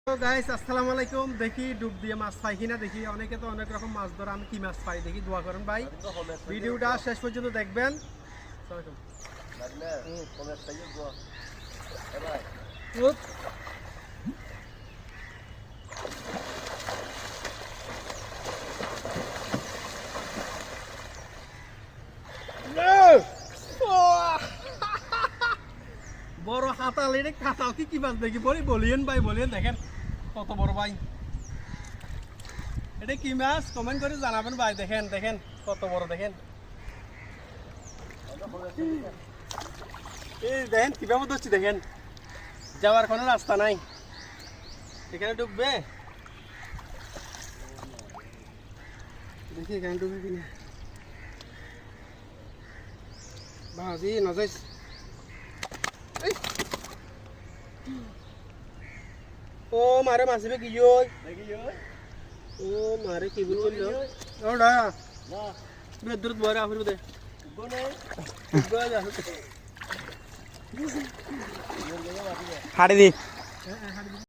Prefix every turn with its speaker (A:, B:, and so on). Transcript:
A: Guys আসসালামু আলাইকুম। দেখি ডুব দিয়ে মাছ পাই কিনা দেখি। অনেকে তো অনেক রকম মাছ ধরে, আমি কি মাছ পাই দেখি। দোয়া করেন ভাই, ভিডিওটা শেষ পর্যন্ত দেখবেন। বড় হাতাল, এটা কাতাল কি মাছ দেখি বলিয়েন ভাই, বলিয়েন। দেখেন কত বড় ভাই, এটা কি মাছ কমেন্ট করে জানাবেন ভাই। দেখেন দেখেন কত বড়, দেখেন এই দেখেন কিভাবে ধরছি, দেখেন যাওয়ার কোনো রাস্তা নাই, এখানে ডুববে। দেখি এখানে ডুববে কিনা। বাজি নজাইস ও মারে মাসিবে কি ওই ও মারে কি বল করলো ওড়া না বেদুর বড় আফরি দে গোনে গোয়া
B: হাড়ি দি।